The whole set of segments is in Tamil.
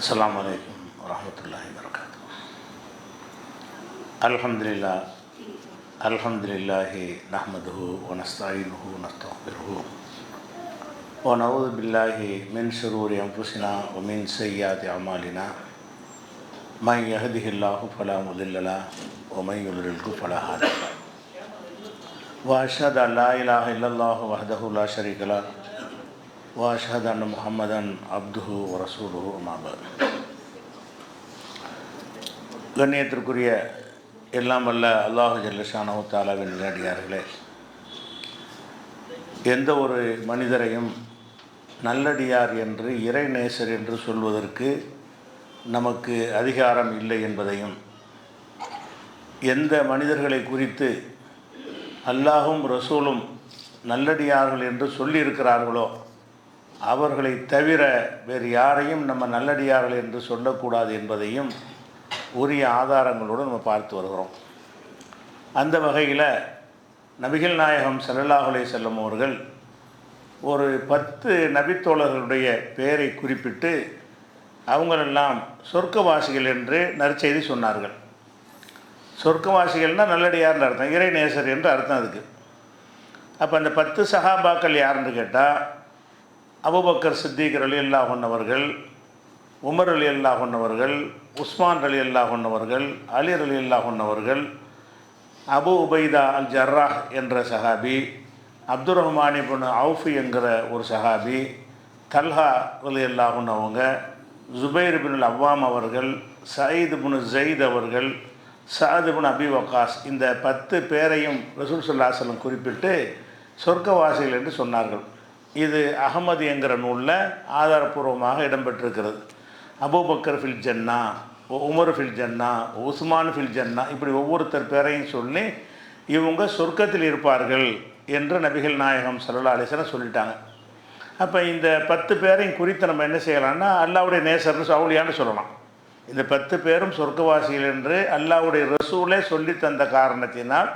अस्सलामु अलैकुम वरहमतुल्लाहि वबरकातुहू। अल्हम्दुलिल्लाहि नहमदुहु व नस्तईनुहु व नस्तगफिरुहु व नऊज़ु बिल्लाहि मिन शुरूरि अंफुसिना व मिन सय्यिआति अमालिना मन यहदिहिल्लाहु फला मुदिल्ल लहु व मन युद्लिल्हु फला हादिय लहु व अशहदु अन ला इलाहा इल्लल्लाहु वहदहु ला शरीका लहु व अशहदु अन्न मुहम्मदन अब्दुहु व रसूलुहु अम्मा बअद। கண்ணியத்திற்குரிய எல்லாம் வல்ல அல்லாஹு ஜல்ல ஷானஹு தஆலாவின் நல்லடியார்களே, எந்த ஒரு மனிதரையும் நல்லடியார் என்று இறைநேசர் என்று சொல்வதற்கு நமக்கு அதிகாரம் இல்லை என்பதையும், எந்த மனிதர்களை குறித்து அல்லாஹும் ரசூலும் நல்லடியார்கள் என்று சொல்லியிருக்கிறார்களோ அவர்களை தவிர வேறு யாரையும் நம்ம நல்லடியார்கள் என்று சொல்லக்கூடாது என்பதையும் உரிய ஆதாரங்களோடு நம்ம பார்த்து வருகிறோம். அந்த வகையில் நபிகள் நாயகம் ஸல்லல்லாஹு அலைஹி வஸல்லம் அவர்கள் ஒரு 10 நபித்தோழர்களுடைய பெயரை குறிப்பிட்டு அவங்களெல்லாம் சொர்க்கவாசிகள் என்று நற்செய்தி சொன்னார்கள். சொர்க்கவாசிகள்னால் நல்லடியார்னு அர்த்தம், இறைநேசர் என்று அர்த்தம் அதுக்கு. அப்போ அந்த 10 சஹாபாக்கள் யாருன்னு கேட்டால், அபூபக்கர் சித்திக் ரலியல்லாஹு அன்ஹு அவர்கள், உமர் ரலியல்லாஹு அன்ஹு அவர்கள், உஸ்மான் ரலியல்லாஹு அன்ஹு அவர்கள், அலி ரலியல்லாஹு அன்ஹு அவர்கள், அபு உபைதா அல் ஜர்ராஹ் என்ற சஹாபி, அப்துர் ரஹ்மான் இப்னு அவுஃப் என்கிற ஒரு சஹாபி, தல்ஹா ரலியல்லாஹு அன்ஹு அவங்க, ஜுபைர் இப்னுல் அவ்வாம் அவர்கள், சயீத் இப்னு ஸைத் அவர்கள், சஅத் இப்னு அபி வக்காஸ், இந்த 10 பேரையும் ரசூல் ஸல்லல்லாஹு அலைஹி வஸல்லம் குறிப்பிட்டு சொர்க்கவாசிகள் என்று சொன்னார்கள். இது அஹமது என்கிற நூலில் ஆதாரபூர்வமாக இடம்பெற்றிருக்கிறது. அபூபக்கர் ஃபில் ஜன்னா, உமர் ஃபில் ஜன்னா, உஸ்மான் ஃபில் ஜன்னா, இப்படி ஒவ்வொருத்தர் பேரையும் சொல்லி இவங்க சொர்க்கத்தில் இருப்பார்கள் என்று நபிகள் நாயகம் ஸல்லல்லாஹு அலைஹி வஸல்லம் சொல்லிட்டாங்க. அப்போ இந்த 10 பேரையும் குறித்து நம்ம என்ன செய்யலாம்னா, அல்லாஹ்வுடைய நேசர்னு அவுலியான்னு சொல்லலாம். இந்த 10 பேரும் சொர்க்கவாசிகள் என்று அல்லாஹ்வுடைய ரசூலே சொல்லி தந்த காரணத்தினால்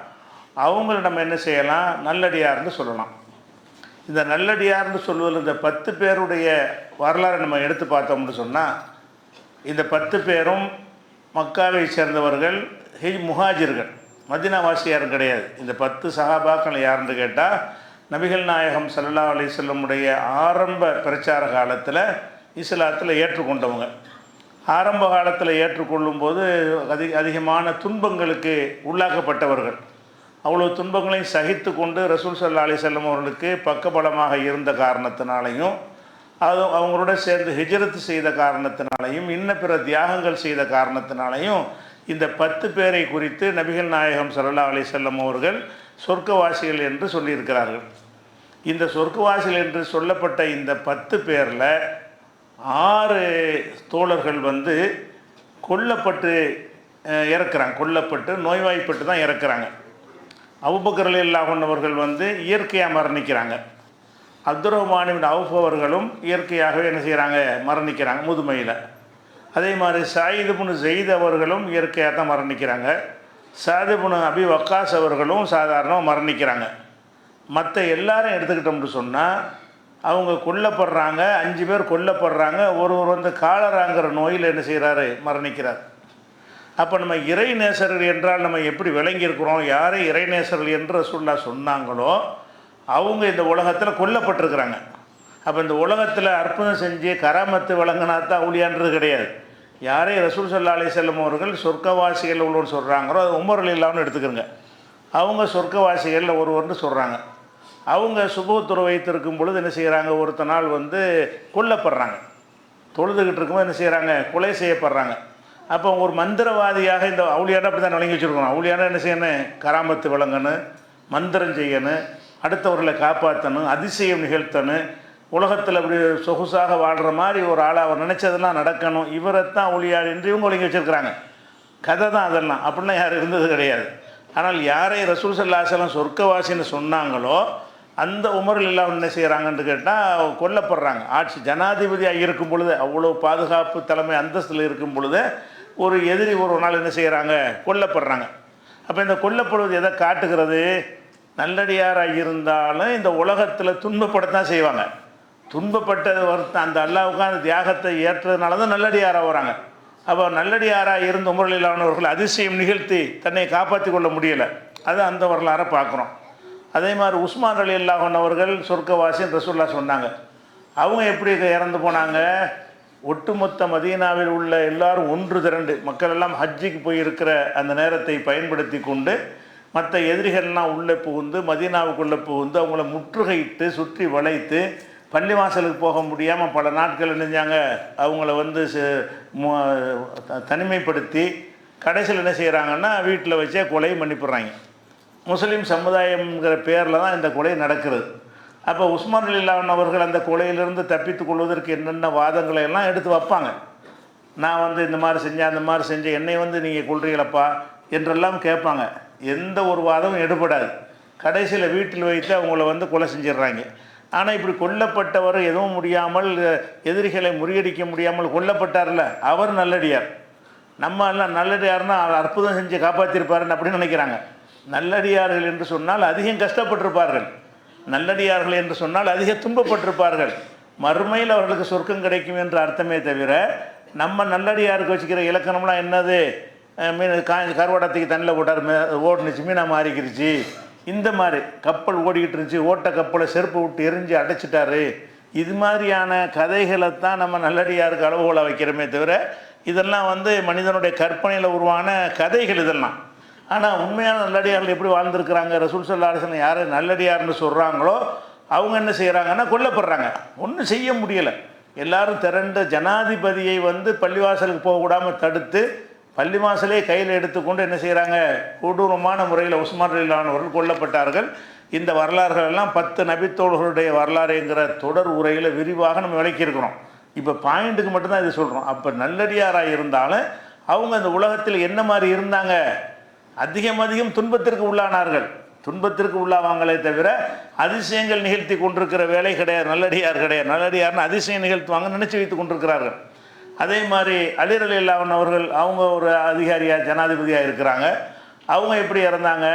அவங்கள நம்ம என்ன செய்யலாம், நல்லடியார்னு சொல்லலாம். இந்த நல்லடியார்னு சொல்வதில் இந்த 10 பேருடைய வரலாறு நம்ம எடுத்து பார்த்தோம்னு சொன்னால், இந்த 10 பேரும் மக்காவை சேர்ந்தவர்கள், முஹாஜிர்கள், மதீனாவாசியாரும் கிடையாது. இந்த 10 சஹாபாக்கள் யாருன்னு கேட்டால், நபிகள் நாயகம் ஸல்லல்லாஹு அலைஹி வஸல்லமுடைய ஆரம்ப பிரச்சார காலத்தில் இஸ்லாத்தில் ஏற்றுக்கொண்டவங்க. ஆரம்ப காலத்தில் ஏற்றுக்கொள்ளும்போது அதிகமான துன்பங்களுக்கு உள்ளாக்கப்பட்டவர்கள். அவ்வளோ துன்பங்களையும் சகித்து கொண்டு ரசூல் ஸல்லல்லாஹு அலைஹி வஸல்லம் அவர்களுக்கு பக்கபலமாக இருந்த காரணத்தினாலையும், அது அவங்களோட சேர்ந்து ஹிஜ்ரத் செய்த காரணத்தினாலையும், இன்ன பிற தியாகங்கள் செய்த காரணத்தினாலையும் இந்த 10 பேரை குறித்து நபிகள் நாயகம் ஸல்லல்லாஹு அலைஹி வஸல்லம் அவர்கள் சொர்க்கவாசிகள் என்று சொல்லியிருக்கிறார்கள். இந்த சொர்க்கவாசிகள் என்று சொல்லப்பட்ட இந்த 10 பேரில் 6 தோழர்கள் கொல்லப்பட்டு இறக்குறாங்க. கொல்லப்பட்டு நோய்வாய்ப்பட்டு தான் இறக்குறாங்க. அபூபக்கர் ரலியல்லாஹு அன்ஹு அவர்கள் இயற்கையாக மரணிக்கிறாங்க. அப்துர் ரஹ்மான் இப்னு அவுஃப் அவர்களும் இயற்கையாகவே என்ன செய்கிறாங்க, மரணிக்கிறாங்க முதுமையில். அதே மாதிரி சயீத் இப்னு ஸைத் அவர்களும் இயற்கையாக தான் மரணிக்கிறாங்க. சஅத் இப்னு அபி வக்காஸ் அவர்களும் சாதாரணமாக மரணிக்கிறாங்க. மற்ற எல்லாரும் எடுத்துக்கிட்டோம்னு சொன்னால் அவங்க கொல்லப்படுறாங்க. 5 பேர் கொல்லப்படுறாங்க. ஒருவர் காலராங்கிற நோயில் என்ன செய்கிறாரு, மரணிக்கிறார். அப்போ நம்ம இறைநேசர்கள் என்றால் நம்ம எப்படி விளங்கியிருக்கிறோம், யாரை இறைநேசர்கள் என்று ரசூலுல்லாஹ் சொன்னாங்களோ அவங்க இந்த உலகத்தில் கொல்லப்பட்டிருக்கிறாங்க. அப்போ இந்த உலகத்தில் அற்புதம் செஞ்சு கராமத்து வழங்கினா தான் அவுலியான்றது கிடையாது. யாரை ரசூல் ஸல்லல்லாஹு அலைஹி வஸல்லம் அவர்கள் சொர்க்கவாசிகள் உள்ளவர் சொல்கிறாங்களோ அது உமர் ரலியல்லாஹு எடுத்துக்கிறங்க. அவங்க சொர்க்கவாசிகளில் ஒருவர்னு சொல்கிறாங்க. அவங்க சுபூத்துறை வைத்திருக்கும் பொழுது என்ன செய்கிறாங்க, ஒருத்த நாள் கொல்லப்படுறாங்க. தொழுதுகிட்டு இருக்கும்போது என்ன செய்கிறாங்க, கொலை செய்யப்படுறாங்க. அப்போ ஒரு மந்திரவாதியாக இந்த அவுலியானா அப்படி தான் விளங்கி வச்சுருக்கணும். அவுலியானா என்ன செய்யணும், கராமத்து விளங்கணும், மந்திரம் செய்யணும், அடுத்தவர்களை காப்பாற்றணும், அதிசயம் நிகழ்த்தணும், உலகத்தில் அப்படி சொகுசாக வாழ்கிற மாதிரி ஒரு ஆளாக அவர் நினச்சதெல்லாம் நடக்கணும். இவரைத்தான் அவுலியா என்று இவங்க விளங்கி வச்சுருக்கிறாங்க. கதை தான் அதெல்லாம். அப்படிலாம் யாரும் இருந்தது கிடையாது. ஆனால் யாரை ரசூல் ஸல்லல்லாஹு அலைஹி வஸல்லம் சொர்க்கவாசின்னு சொன்னாங்களோ அந்த உமர் ரலியல்லாஹு அன்ஹு என்ன செய்கிறாங்கன்னு கேட்டால் கொல்லப்படுறாங்க. ஆட்சி ஜனாதிபதியாக இருக்கும் பொழுது, அவ்வளோ பாதுகாப்பு தலைமை அந்தஸ்தில் இருக்கும் பொழுது ஒரு எதிரி ஒரு நாள் என்ன செய்கிறாங்க, கொல்லப்படுறாங்க. அப்போ இந்த கொல்லப்படுவது எதை காட்டுகிறது, நல்லடியாராக இருந்தாலும் இந்த உலகத்தில் துன்பப்படத்தான் செய்வாங்க. துன்பப்பட்டது ஒருத்தன் அந்த அல்லாஹ்வுக்கு அந்த தியாகத்தை ஏற்றதுனால தான் நல்லடியாராக வராங்க. அப்போ நல்லடியாராக இருந்த உமர் ரலியல்லாஹு அன்ஹு அவர்கள் அதிசயம் நிகழ்த்தி தன்னை காப்பாற்றி கொள்ள முடியலை. அது அந்த வரலாறை பார்க்குறோம். அதே மாதிரி உஸ்மான் ரலியல்லாஹு அன்ஹு அவர்கள் சொர்க்கவாசின்னு ரசூலுல்லாஹ் சொன்னாங்க. அவங்க எப்படி இறந்து போனாங்க? ஒட்டுமொத்த மதீனாவில் உள்ள எல்லாரும் ஒன்று திரண்டு மக்கள் எல்லாம் ஹஜ்ஜிக்கு போயிருக்கிற அந்த நேரத்தை பயன்படுத்தி கொண்டு மற்ற எதிரிகள்லாம் உள்ளே புகுந்து மதீனாவுக்குள்ளே புகுந்து அவங்கள முற்றுகையிட்டு சுற்றி வளைத்து பள்ளிவாசலுக்கு போக முடியாமல் பல நாட்கள் நினைஞ்சாங்க. அவங்கள வந்து தனிமைப்படுத்தி கடைசியில் என்ன செய்கிறாங்கன்னா வீட்டில் வச்சே கொலையும் பண்ணிவிடுறாங்க. முஸ்லீம் சமுதாயம்ங்கிற பேரில் தான் இந்த கொலை நடக்கிறது. அப்போ உஸ்மான் ரலியல்லாஹு அன்ஹு அவர்கள் அந்த கொலையிலிருந்து தப்பித்து கொள்வதற்கு என்னென்ன வாதங்களை எல்லாம் எடுத்து வைப்பாங்க. நான் வந்து இந்த மாதிரி செஞ்சேன் அந்த மாதிரி செஞ்சேன், என்னை வந்து நீங்கள் கொள்றீங்களப்பா என்றெல்லாம் கேட்பாங்க. எந்த ஒரு வாதமும் எடுபடாது. கடைசியில் வீட்டில் வைத்து அவங்கள வந்து கொலை செஞ்சிடுறாங்க. ஆனால் இப்படி கொல்லப்பட்டவர் எதுவும் முடியாமல் எதிரிகளை முறியடிக்க முடியாமல் கொல்லப்பட்டார்ல, அவர் நல்லடியார். நம்ம எல்லாம் நல்லடியார்னா அற்புதம் செஞ்சு காப்பாற்றிருப்பாருன்னு அப்படின்னு நினைக்கிறாங்க. நல்லடியார்கள் என்று சொன்னால் அதிகம் கஷ்டப்பட்டிருப்பார்கள். நல்லடியார்கள் என்று சொன்னால் அதிக துன்பப்பட்டிருப்பார்கள். மறுமையில் அவர்களுக்கு சொர்க்கம் கிடைக்கும் என்ற அர்த்தமே தவிர நம்ம நல்லடியாருக்கு வச்சுக்கிற இலக்கணம்லாம் என்னது? மீன் கருவாடத்துக்கு தண்ணியில் போட்டார், ஓடுனுச்சு, மீனாக மாறிக்கிருச்சு, இந்த மாதிரி கப்பல் ஓடிக்கிட்டு இருந்துச்சு, ஓட்ட கப்பலை செருப்பு விட்டு எரிஞ்சு அடைச்சிட்டாரு, இது மாதிரியான கதைகளை தான் நம்ம நல்லடியாருக்கு அளவுகோலை வைக்கிறோமே தவிர இதெல்லாம் வந்து மனிதனுடைய கற்பனையில் உருவான கதைகள் இதெல்லாம். ஆனால் உண்மையான நல்லடியார்கள் எப்படி வாழ்ந்துருக்கிறாங்க? ரசூல் ஸல்லல்லாஹு அலைஹி வஸல்லம் யார் நல்லடியார்னு சொல்கிறாங்களோ அவங்க என்ன செய்கிறாங்கன்னா கொல்லப்படுறாங்க. ஒன்றும் செய்ய முடியலை. எல்லாரும் திரண்ட ஜனாதிபதியை வந்து பள்ளிவாசலுக்கு போகக்கூடாமல் தடுத்து பள்ளிவாசலே கையில் எடுத்துக்கொண்டு என்ன செய்கிறாங்க? கொடூரமான முறையில் உஸ்மான் ரலியல்லாஹு அன்ஹு அவர்கள் கொல்லப்பட்டார்கள். இந்த வரலாறுகள் எல்லாம் 10 நபித்தோழர்களுடைய வரலாறுங்கிற தொடர் உரையில் விரிவாக நம்ம விளக்கியிருக்கிறோம். இப்போ பாயிண்ட்டுக்கு மட்டும்தான் இது சொல்கிறோம். அப்போ நல்லடியாராக இருந்தாலும் அவங்க அந்த உலகத்தில் என்ன மாதிரி இருந்தாங்க? அதிகம் துன்பத்திற்கு உள்ளானார்கள். துன்பத்திற்கு உள்ளாவாங்களே தவிர அதிசயங்கள் நிகழ்த்தி கொண்டிருக்கிற வேலை கிடையாது. நல்லடியார் கிடையாது. நல்லடியார்னு அதிசயம் நிகழ்த்துவாங்க நினச்சி வைத்து கொண்டிருக்கிறார்கள். அதே மாதிரி அலி ரலியல்லாஹு அன்ஹு அவர்கள் அவங்க ஒரு அதிகாரியாக ஜனாதிபதியாக இருக்கிறாங்க. அவங்க எப்படி இறந்தாங்க?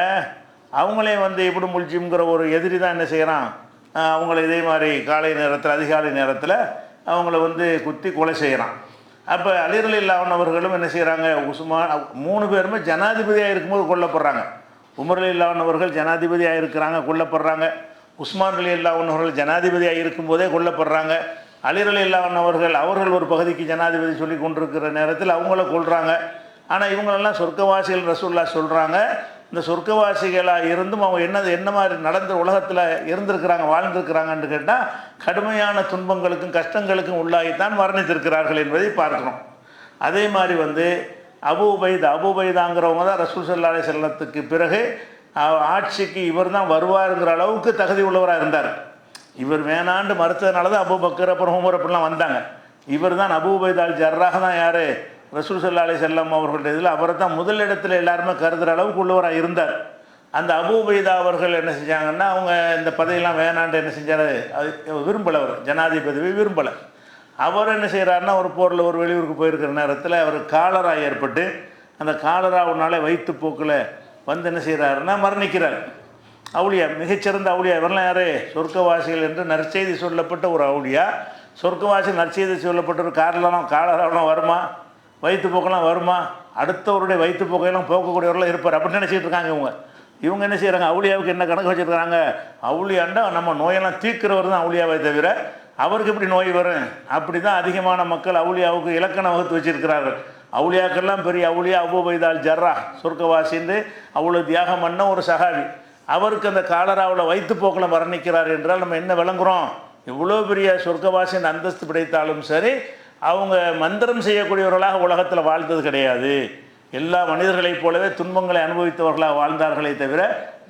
அவங்களே வந்து இப்படி முல்ஜிம்ங்கிற ஒரு எதிரி தான் என்ன செய்கிறான், அவங்கள இதே மாதிரி காலை நேரத்தில் அதிகாலை நேரத்தில் அவங்கள வந்து குத்தி கொலை செய்கிறான். அப்போ அலி ரலியல்லாஹு அன்ஹு அவர்களும் என்ன செய்கிறாங்க? உஸ்மான் 3 பேருமே ஜனாதிபதியாக இருக்கும்போது கொல்லப்படுறாங்க. உமர் ரலியல்லாஹு அன்ஹு அவர்கள் ஜனாதிபதியாக இருக்கிறாங்க, கொல்லப்படுறாங்க. உஸ்மான் ரலியல்லாஹு அன்ஹு அவர்கள் ஜனாதிபதியாக இருக்கும்போதே கொல்லப்படுறாங்க. அலி ரலியல்லாஹு அன்ஹு அவர்கள் ஒரு பகுதிக்கு ஜனாதிபதி சொல்லி கொண்டிருக்கிற நேரத்தில் அவங்கள கொள்கிறாங்க. ஆனால் இவங்களெல்லாம் சொர்க்கவாசிகள் ரசூலுல்லாஹ் சொல்கிறாங்க. இந்த சொர்க்கவாசிகளாக இருந்தும் அவங்க என்ன மாதிரி நடந்த உலகத்தில் இருந்திருக்கிறாங்க, வாழ்ந்திருக்கிறாங்கன்னு கேட்டால் கடுமையான துன்பங்களுக்கும் கஷ்டங்களுக்கும் உள்ளாகித்தான் மரணித்திருக்கிறார்கள் என்பதை பார்க்கணும். அதே மாதிரி வந்து அபூ உபைதாங்கிறவங்க தான் ரசூல் ஸல்லல்லாஹு அலைஹி வஸல்லத்துக்கு பிறகு ஆட்சிக்கு இவர் தான் வருவாருங்கிற அளவுக்கு தகுதி உள்ளவராக இருந்தார். இவர் வேணாண்டு மறுத்ததுனால தான் அபூபக்கர் அப்புறம் உமர் அப்படிலாம் வந்தாங்க. இவர் தான் அபூ உபைதா அல் ஜர்ராஹ் தான் யார்? ரசூல் ஸல்லல்லாஹு அலைஹி வஸல்லம் அவர்களுடைய இதில் அவரை தான் முதல் இடத்துல எல்லாருமே கருதுகிற அளவுக்கு உள்ளவராக இருந்தார். அந்த அபூ உபைதா அவர்கள் என்ன செஞ்சாங்கன்னா அவங்க இந்த பதவியெல்லாம் வேணாண்டு என்ன செஞ்சார்? விரும்பலை, அவர் ஜனாதிபதியை விரும்பலை. அவர் என்ன செய்கிறாருன்னா ஒரு போரில் ஒரு வெளியூருக்கு போயிருக்கிற நேரத்தில் அவர் காலரா ஏற்பட்டு அந்த காலராவுனாலே வயிற்றுப்போக்கில் வந்து என்ன செய்கிறாருன்னா மரணிக்கிறார். அவுளியா, மிகச்சிறந்த அவுளியா. இவரெல்லாம் யார்? சொர்க்கவாசிகள் என்று நற்செய்தி சொல்லப்பட்ட ஒரு அவுளியா. சொர்க்கவாசிகள் நற்செய்தி சொல்லப்பட்ட ஒரு காலராவெலாம் வருமா? வயிற்றுப்போக்கெல்லாம் வருமா? அடுத்தவருடைய வயிற்றுப்போக்கையெல்லாம் போக்கக்கூடியவரெல்லாம் இருப்பார் அப்படின்னு நினச்சிட்டு இருக்காங்க இவங்க என்ன செய்கிறாங்க? அவுளியாவுக்கு என்ன கணக்கு வச்சுருக்காங்க? அவுளியாண்டா நம்ம நோயெல்லாம் தீர்க்கிறவர் தான் அவுளியாவை தவிர அவருக்கு எப்படி நோய் வரும்? அப்படி தான் அதிகமான மக்கள் அவுளியாவுக்கு இலக்கணம் வகுத்து வச்சிருக்கிறார்கள். அவுளியாக்கெல்லாம் பெரிய அவுளியா அபூ உபைதா அல் ஜர்ராஹ் சொர்க்கவாசின்னு அவ்வளோ தியாகம் பண்ண ஒரு சஹாபி. அவருக்கு அந்த காலராவில் வயிற்றுப்போக்கில் மரணிக்கிறார் என்றால் நம்ம என்ன விளங்குறோம்? இவ்வளோ பெரிய சொர்க்கவாசின்னு அந்தஸ்து கிடைத்தாலும் சரி அவங்க மந்திரம் செய்யக்கூடியவர்களாக உலகத்தில் வாழ்ந்தது கிடையாது. எல்லா மனிதர்களைப் போலவே துன்பங்களை அனுபவித்தவர்களாக வாழ்ந்தார்களே தவிர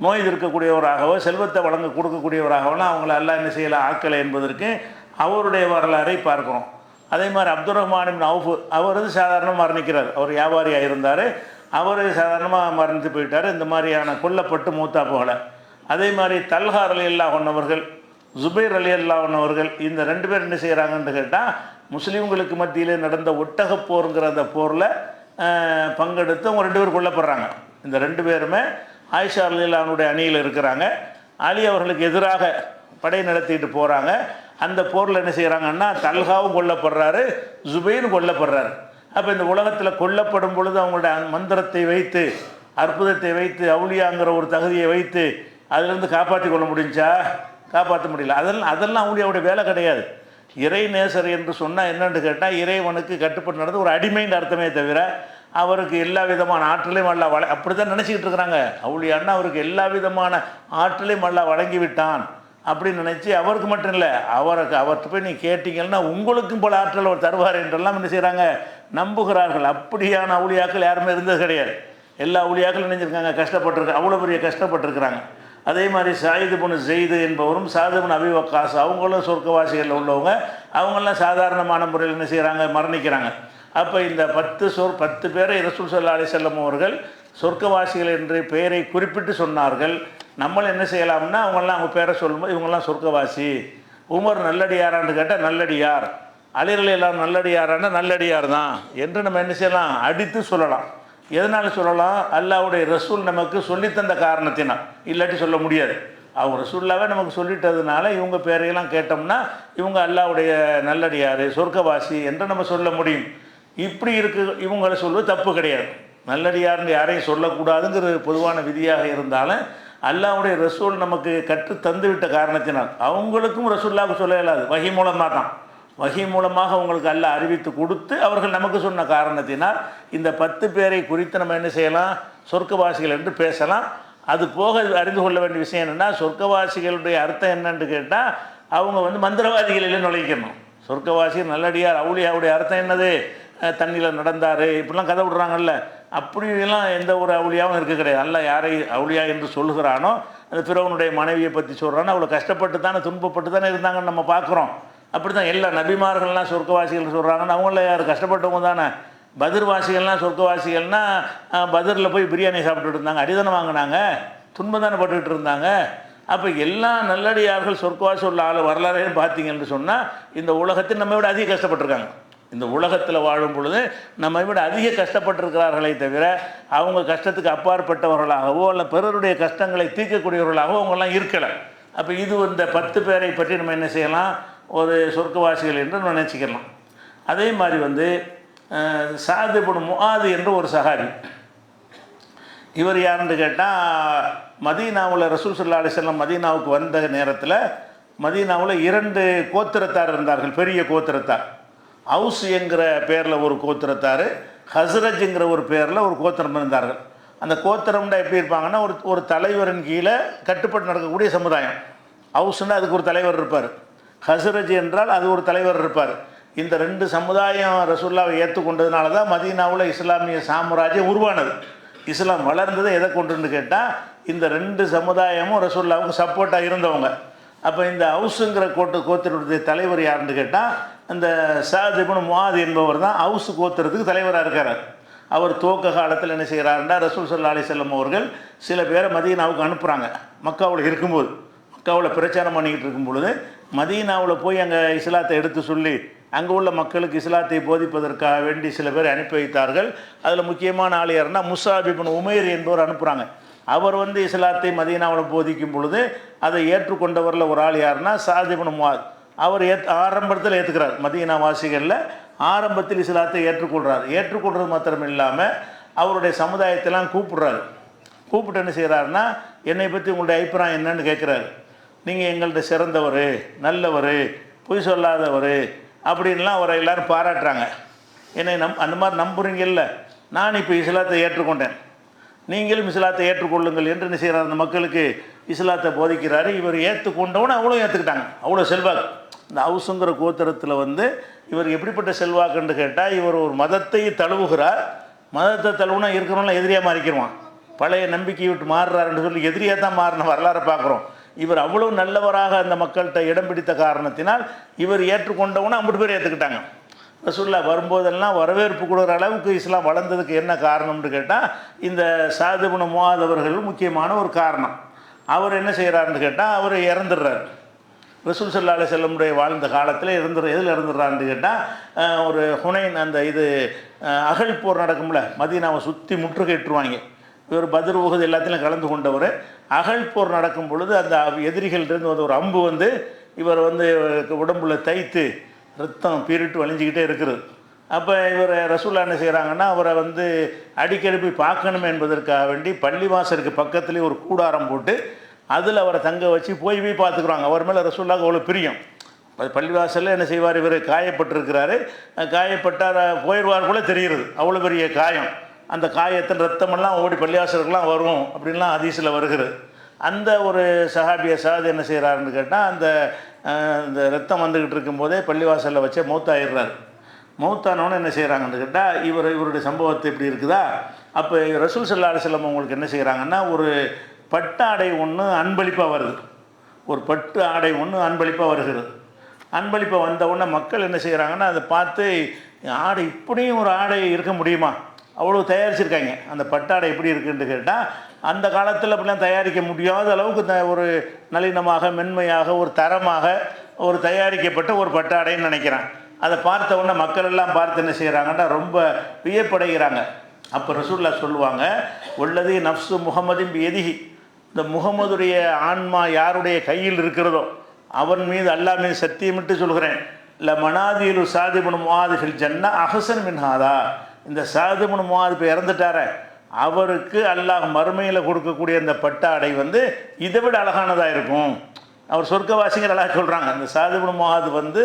நோய் இருக்கக்கூடியவராகவோ செல்வத்தை கொடுக்கக்கூடியவராகவோலாம் அவங்கள எல்லாம் என்ன செய்யலை ஆக்கலை என்பதற்கு அவருடைய வரலாறை பார்க்குறோம். அதே மாதிரி அப்துர் ரஹ்மான் இப்னு அவுஃப் அவர் சாதாரணமாக மரணிக்கிறார். அவர் வியாபாரியாக இருந்தார். அவர் சாதாரணமாக மரணித்து போயிட்டார். இந்த மாதிரியான கொல்லப்பட்டு மூத்தா போகலை. அதே மாதிரி தல்ஹா ரலியல்லாஹு அன்ஹு அவர்கள், ஜுபைர் ரலியல்லாஹு அன்ஹு அவர்கள், இந்த 2 பேர் என்ன செய்கிறாங்கன்னு கேட்டால் முஸ்லீம்களுக்கு மத்தியிலே நடந்த ஒட்டகப் போருங்கிற அந்த போரில் பங்கெடுத்து அவங்க 2 பேர் கொல்லப்படுறாங்க. இந்த 2 பேருமே ஆயிஷா ரலியல்லாஹு அன்ஹுடைய அணியில் இருக்கிறாங்க. அலி அவர்களுக்கு எதிராக படை நடத்திட்டு போகிறாங்க. அந்த போரில் என்ன செய்கிறாங்கன்னா தல்ஹாவும் கொல்லப்படுறாரு, ஜுபைரும் கொல்லப்படுறாரு. அப்போ இந்த உலகத்தில் கொல்லப்படும் பொழுது அவங்களுடைய மந்திரத்தை வைத்து, அற்புதத்தை வைத்து, அவுளியாங்கிற ஒரு தகுதியை வைத்து அதிலிருந்து காப்பாற்றி கொள்ள முடிஞ்சா? காப்பாற்ற முடியல. அதெல்லாம் அவுளியாவுடைய வேலை கிடையாது. இறை நேசர் என்று சொன்னால் என்னென்னு கேட்டால், இறைவனுக்கு கட்டுப்பட்டு நடந்து ஒரு அடிமைன்ற அர்த்தமே தவிர அவருக்கு எல்லா விதமான ஆற்றலையும் அல்லா அப்படி தான் நினச்சிக்கிட்டு இருக்கிறாங்க. அவுளியான்னா அவருக்கு எல்லா விதமான ஆற்றலையும் அல்லா வழங்கி விட்டான் அப்படின்னு நினச்சி, அவருக்கு மட்டும் இல்லை, அவர்கிட்ட போய் நீ கேட்டீங்கன்னா உங்களுக்கும் போல ஆற்றல் அவர் தருவார் என்றெல்லாம் என்ன செய்கிறாங்க, நம்புகிறார்கள். அப்படியான அவுளியாக்கள் யாருமே இருந்தது கிடையாது. எல்லா அவுளியாக்களும் நினைஞ்சிருக்காங்க, கஷ்டப்பட்டிருக்காங்க, அவ்வளோ பெரிய கஷ்டப்பட்டிருக்கிறாங்க. அதே மாதிரி சாயிது புன் ஜெயிது என்பவரும் சாது புன் அபி வக்காஸ் அவங்களும் சொர்க்கவாசிகளில் உள்ளவங்க. அவங்கெல்லாம் சாதாரணமான முறையில் என்ன செய்கிறாங்க, மரணிக்கிறாங்க. அப்போ இந்த 10 பேரை ரசூல் ஸல்லல்லாஹு அலைஹி வஸல்லம் அவர்கள் சொர்க்கவாசிகள் என்று பெயரை குறிப்பிட்டு சொன்னார்கள். நம்மளும் என்ன செய்யலாம்னா, அவங்கெல்லாம் அவங்க பேரை சொல்லும்போது இவங்கெல்லாம் சொர்க்கவாசி. உமர் நல்லடியாரான்னு கேட்டால் நல்லடியார், அலி ரலியல்லாஹு அன்ஹு நல்லடியாரான்னா நல்லடியார் தான் என்று நம்ம என்ன செய்யலாம், அடித்து சொல்லலாம். எதனால் சொல்லலாம்? அல்லாஹ்வுடைய ரசூல் நமக்கு சொல்லித்தந்த காரணத்தினால். இல்லாட்டி சொல்ல முடியாது. அவங்க ரசூல்லாவே நமக்கு சொல்லிட்டதுனால இவங்க பேரையெல்லாம் கேட்டோம்னா இவங்க அல்லாஹ்வுடைய நல்லடியார், சொர்க்கவாசி என்று நம்ம சொல்ல முடியும். இப்படி இருக்கு இவங்களை சொல்வது தப்பு கிடையாது. நல்லடியார்னு யாரையும் சொல்லக்கூடாதுங்கிற பொதுவான விதியாக இருந்தாலும் அல்லாஹ்வுடைய ரசூல் நமக்கு கற்று தந்துவிட்ட காரணத்தினால் அவங்களுக்கும் ரசூல்லாவுக்கு சொல்ல இயலாது. வஹி மூலமாக தான், வஹி மூலமாக அவங்களுக்கு அல்லாஹ் அறிவித்து கொடுத்து அவர்கள் நமக்கு சொன்ன காரணத்தினால் இந்த 10 பேரை குறித்து நம்ம என்ன செய்யலாம், சொர்க்கவாசிகள் என்று பேசலாம். அது போக அறிந்து கொள்ள வேண்டிய விஷயம் என்னென்னா, சொர்க்கவாசிகளுடைய அர்த்தம் என்னன்னு கேட்டால் அவங்க மந்திரவாதிகளில் நுழைக்கணும். சொர்க்கவாசிகள் நல்லடியார் அவுளியாவுடைய அர்த்தம் என்னது, தண்ணியில் நடந்தார் இப்படிலாம் கதை விடுறாங்கல்ல, அப்படிலாம் எந்த ஒரு அவுளியாவும் இருக்க கிடையாது. அல்லாஹ் யாரை அவுளியா என்று சொல்லுகிறானோ, அந்த பிறவனுடைய மனைவியை பற்றி சொல்கிறானோ அவ்வளோ கஷ்டப்பட்டு தானே துன்பப்பட்டு தானே இருந்தாங்கன்னு நம்ம பார்க்குறோம். அப்படி தான் எல்லா நபிமார்கள்லாம் சொர்க்கவாசிகள் சொல்கிறாங்கன்னா அவங்கள யார் கஷ்டப்பட்டவங்க தானே. பத்ர்வாசிகள்லாம் சொர்க்கவாசிகள்னால் பத்ரில் போய் பிரியாணி சாப்பிட்டுட்டு இருந்தாங்க, அடிதானே வாங்கினாங்க, துன்பம் தானே பட்டுக்கிட்டு இருந்தாங்க. அப்போ எல்லா நல்லடியார்கள் சொர்க்கவாசி உள்ள ஆள் வரலாறையும் பார்த்தீங்கன்னு சொன்னால் இந்த உலகத்தில் நம்மை விட அதிக கஷ்டப்பட்டிருக்காங்க. இந்த உலகத்தில் வாழும் பொழுது நம்மை விட அதிக கஷ்டப்பட்டிருக்கிறார்களே தவிர அவங்க கஷ்டத்துக்கு அப்பாற்பட்டவர்களாகவோ அல்ல பிறருடைய கஷ்டங்களை தீர்க்கக்கூடியவர்களாகவோ அவங்கெல்லாம் இருக்கலை. அப்போ இது இந்த 10 பேரை பற்றி நம்ம என்ன செய்யலாம், ஒரு சொர்க்கவாசிகள் என்று நினச்சிக்கலாம். அதே மாதிரி சாத் இப்னு முஆத் என்று ஒரு சஹாபி. இவர் யாருன்னு கேட்டால், மதீனாவில் ரசூல் ஸல்லல்லாஹு அலைஹி வஸல்லம் மதீனாவுக்கு வந்த நேரத்தில் மதீனாவில் 2 கோத்திரத்தார் இருந்தார்கள், பெரிய கோத்திரத்தார். அவுஸ் என்கிற பேரில் ஒரு கோத்திரத்தார், ஹஸ்ரஜ்ங்கிற ஒரு பேரில் ஒரு கோத்திரம் இருந்தார்கள். அந்த கோத்திரம்னா எப்படி இருப்பாங்கன்னா, ஒரு தலைவரின் கீழே கட்டுப்பட்டு நடக்கக்கூடிய சமுதாயம். அவுஸ்ன்னா அதுக்கு ஒரு தலைவர் இருப்பார், ஹஸ்ரஜ் என்றால் அது ஒரு தலைவர் இருப்பார். இந்த 2 சமுதாயம் ரசூல்லாவை ஏற்றுக்கொண்டதுனால தான் மதீனாவில் இஸ்லாமிய சாம்ராஜ்யம் உருவானது. இஸ்லாம் வளர்ந்தது எதை கொண்டுன்னு கேட்டால் இந்த 2 சமுதாயமும் ரசூல்லாவுக்கு சப்போர்ட்டாக இருந்தவங்க. அப்போ இந்த அவுஸுங்கிற கோத்திரத்துடைய தலைவர் யாருன்னு கேட்டால் அந்த சாத் இப்னு முஆத் என்பவர் தான் அவுஸ் கோத்திரத்துக்கு தலைவராக இருக்கார். அவர் துவக்க காலத்தில் என்ன செய்கிறாருன்னா, ரசூல் ஸல்லல்லாஹு அலைஹி வஸல்லம் அவர்கள் சில பேரை மதீனாவுக்கு அனுப்புகிறாங்க. மக்காவில் இருக்கும்போது, மக்காவில் பிரச்சாரம் பண்ணிக்கிட்டு இருக்கும் பொழுது மதீனாவில் போய் அங்கே இஸ்லாத்தை எடுத்து சொல்லி அங்கே உள்ள மக்களுக்கு இஸ்லாத்தை போதிப்பதற்காக வேண்டி சில பேர் அனுப்பி வைத்தார்கள். அதில் முக்கியமான ஆள் யாருன்னா முஸாப் இப்னு உமைர் என்பவர் அனுப்புகிறாங்க. அவர் இஸ்லாத்தை மதீனாவில் போதிக்கும் பொழுது அதை ஏற்றுக்கொண்டவரில் ஒரு ஆள் யாருன்னா சாத் இப்னு முஆத். அவர் ஆரம்பத்தில் ஏற்றுக்கிறார், மதீனா வாசிகளில் ஆரம்பத்தில் இஸ்லாத்தை ஏற்றுக்கொள்கிறார். ஏற்றுக்கொள்வது மாத்திரம் இல்லாமல் அவருடைய சமுதாயத்தெல்லாம் கூப்பிடுறாரு. கூப்பிட்டு என்ன செய்கிறாருன்னா, என்னை பற்றி உங்களுடைய அபிப்பிராயம் என்னன்னு கேட்குறாரு. நீங்கள் எங்கள்கிட்ட சிறந்தவர், நல்லவர், பொய் சொல்லாதவர் அப்படின்லாம் அவரை எல்லோரும் பாராட்டுறாங்க. என்னை அந்த மாதிரி நம்புறீங்கல்ல, நான் இப்போ இஸ்லாத்தை ஏற்றுக்கொண்டேன், நீங்களும் இஸ்லாத்தை ஏற்றுக்கொள்ளுங்கள் என்று என்ன செய்கிறார், அந்த மக்களுக்கு இஸ்லாத்தை போதிக்கிறாரு. இவர் ஏற்றுக்கொண்டவனு அவ்வளோ ஏற்றுக்கிட்டாங்க, அவ்வளோ செல்வாக்கு. இந்த அவுஸுங்கிற கோத்திரத்தில் இவர் எப்படிப்பட்ட செல்வாக்குன்னு கேட்டால், இவர் ஒரு மதத்தை தழுவுகிறார். மதத்தை தழுவுனா இருக்கிறவங்களாம் எதிரியாக மாறிக்கிடுவான். பழைய நம்பிக்கையை விட்டு மாறுறாருன்னு சொல்லி எதிரியாக தான் மாறின வரலாறு பார்க்குறோம். இவர் அவ்வளோ நல்லவராக அந்த மக்கள்கிட்ட இடம் பிடித்த காரணத்தினால் இவர் ஏற்றுக்கொண்டவனை 50 பேர் ஏற்றுக்கிட்டாங்க. ரசூலுல்லாஹ் வரும்போதெல்லாம் வரவேற்பு கொடுக்குற அளவுக்கு இஸ்லாம் வளர்ந்ததுக்கு என்ன காரணம்னு கேட்டால் இந்த சாத் இப்னு முஆத் அவர்கள் முக்கியமான ஒரு காரணம். அவர் என்ன செய்கிறாருன்னு கேட்டால், அவர் இறந்துடுறார். ரசூல் ஸல்லல்லாஹு அலைஹி வஸல்லம் வாழ்ந்த காலத்தில் எதில் இறந்துடுறாருன்னு கேட்டால், ஒரு ஹுனைன் அந்த அகழ் போர் நடக்கும்ல, மதீனாவை சுற்றி முற்றுகையிட்டுருவாங்க. இவர் பத்ர் உஹது எல்லாத்திலும் கலந்து கொண்டவர். அகழ் போர் நடக்கும் பொழுது அந்த எதிரிகள்லேருந்து ஒரு அம்பு இவர் வந்து உடம்புல தைத்து ரத்தம் பீரிட்டு வலிஞ்சிக்கிட்டே இருக்குது. அப்போ இவர் ரசூல்லா என்ன செய்கிறாங்கன்னா, அவரை வந்து அடிக்கடி போய் பார்க்கணும் என்பதற்காக வேண்டி பள்ளிவாசலுக்கு பக்கத்துலேயே ஒரு கூடாரம் போட்டு அதில் அவரை தங்க வச்சு போய் பார்த்துக்குறாங்க. அவர் மேலே ரசூல்லாவுக்கு அவ்வளோ பிரியம். பள்ளிவாசலில் என்ன செய்வார், இவர் காயப்பட்டிருக்கிறாரு, காயப்பட்டார் போயிடுவார் போல தெரிகிறது, அவ்வளோ பெரிய காயம். அந்த காயத்தின் ரத்தமெல்லாம் ஓடி பள்ளிவாசலுக்கெல்லாம் வரும் அப்படின்லாம் ஹதீஸில் வருகிறது. அந்த ஒரு சஹாபிய சாது என்ன செய்கிறாருன்னு கேட்டால், அந்த ரத்தம் வந்துக்கிட்டு இருக்கும்போதே பள்ளிவாசலில் வச்சே மௌத்தாயிடுறாரு. மௌத்தானவனு என்ன செய்கிறாங்கன்னு கேட்டால், இவருடைய சம்பவத்தை எப்படி இருக்குதா, அப்போ ரசூல் ஸல்லல்லாஹு அலைஹி வஸல்லம் அவங்களுக்கு என்ன செய்கிறாங்கன்னா, ஒரு பட்டு ஆடை ஒன்று அன்பளிப்பாக வருது. ஒரு பட்டு ஆடை ஒன்று அன்பளிப்பாக வருகிறது. அன்பளிப்பாக வந்த உடனே மக்கள் என்ன செய்கிறாங்கன்னா, அதை பார்த்து ஆடை இப்படியும் ஒரு ஆடை இருக்க முடியுமா, அவ்வளோ தயாரிச்சிருக்காங்க. அந்த பட்டாடை எப்படி இருக்குன்னு கேட்டால், அந்த காலத்தில் அப்படிலாம் தயாரிக்க முடியாத அளவுக்கு ஒரு நளினமாக மென்மையாக ஒரு தரமாக ஒரு தயாரிக்கப்பட்ட ஒரு பட்டாடைன்னு நினைக்கிறேன். அதை பார்த்த உடனே மக்கள் எல்லாம் பார்த்து என்ன செய்கிறாங்கன்னா, ரொம்ப வியப்படைகிறாங்க. அப்போ ரசூலுல்லாஹ் சொல்லுவாங்க, உள்ளது நஃப்ஸு முஹம்மதின் பியதிஹி, இந்த முகமதுடைய ஆன்மா யாருடைய கையில் இருக்கிறதோ அவன் மீது அல்லாஹ் மீது சத்தியமிட்டு சொல்கிறேன், ல மனாதிலு சாது இப்னு முஆது ஃபில் ஜன்னா அஹ்ஸன் மின் ஹாதா, இந்த சாது இப்னு முஆது இப்போ இறந்துட்டாரே, அவருக்கு அல்லாஹ் மறுமையில் கொடுக்கக்கூடிய அந்த பட்டாடை வந்து இதை விட அழகானதாக இருக்கும். அவர் சொர்க்கவாசிங்கிற அழகாக சொல்கிறாங்க. அந்த சாது இப்னு முஆது வந்து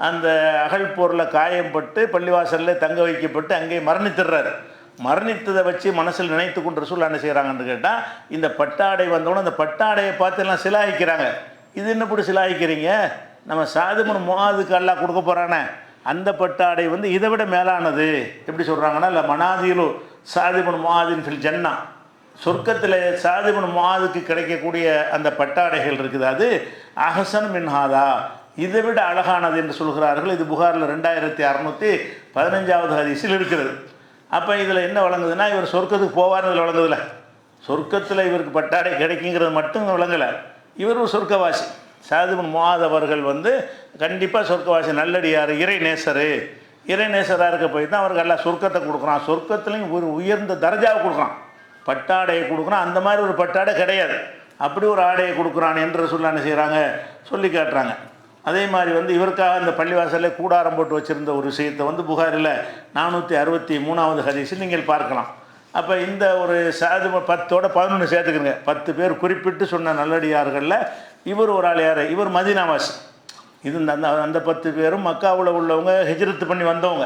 அந்த அகழ் போரில் காயம்பட்டு பள்ளிவாசலில் தங்க வைக்கப்பட்டு அங்கே மரணித்துடுறாரு. மரணித்ததை வச்சு மனசில் நினைத்து கொண்டு ரசூலுல்லாஹ் என்ன செய்கிறாங்கன்னு கேட்டால், இந்த பட்டாடை வந்தோடனே அந்த பட்டாடையை பார்த்து எல்லாம் சிலாய்க்கிறாங்க. இது என்ன இப்படி சிலாய்க்கிறீங்க, நம்ம சாது இப்னு முஆதுக்கு அல்லாஹ் கொடுக்க போகிறானே அந்த பட்டாடை வந்து இதை விட மேலானது. எப்படி சொல்கிறாங்கன்னா, இல்லை மனாதிலு சாது இப்னு முஆதின் ஃபில் ஜன்னா, சொர்க்கத்தில் சாது இப்னு முஆதுக்கு கிடைக்கக்கூடிய அந்த பட்டாடைகள் இருக்குது, அது அஹ்ஸன் மின் ஹாதா, இதை விட அழகானது என்று சொல்கிறார்கள். இது புகாரில் 2615 ஹதீஸில் இருக்கிறது. அப்போ இதில் என்ன வழங்குதுன்னா, இவர் சொர்க்கத்துக்கு போவார்னு இதில் வழங்குதில்ல, சொர்க்கத்தில் இவருக்கு பட்டாடை கிடைக்குங்கிறது மட்டும் விளங்கலை. இவர் ஒரு சொர்க்கவாசி. சாது இப்னு முஆத் அவர்கள் வந்து கண்டிப்பாக சொர்க்கவாசி, நல்லடியார், இறை நேசராக இருக்க போய் தான் அவருக்கு எல்லாம் சொர்க்கத்தை கொடுக்குறான். சொர்க்கத்துலேயும் ஒரு உயர்ந்த தர்ஜாவை கொடுக்குறான், பட்டாடையை கொடுக்குறான். அந்த மாதிரி ஒரு பட்டாடை கிடையாது, அப்படி ஒரு ஆடையை கொடுக்குறான் என்று ரசூலுல்லாஹ் என்ன செய்கிறாங்க, சொல்லி காட்டுறாங்க. அதே மாதிரி வந்து இவருக்காக அந்த பள்ளிவாசலில் கூடாரம் போட்டு வச்சுருந்த ஒரு விஷயத்தை வந்து புகாரில் 463 ஹதீஸில் நீங்கள் பார்க்கலாம். அப்போ இந்த ஒரு சாது 10ஓட 11 சேர்த்துக்கிறங்க, 10 பேர் குறிப்பிட்டு சொன்ன நல்லடியார்களில் இவர் ஒரு ஆள். யார் இவர்? மதீனாவாசி. இது அந்த 10 பேரும் மக்காவில் உள்ளவங்க, ஹிஜ்ரத்து பண்ணி வந்தவங்க.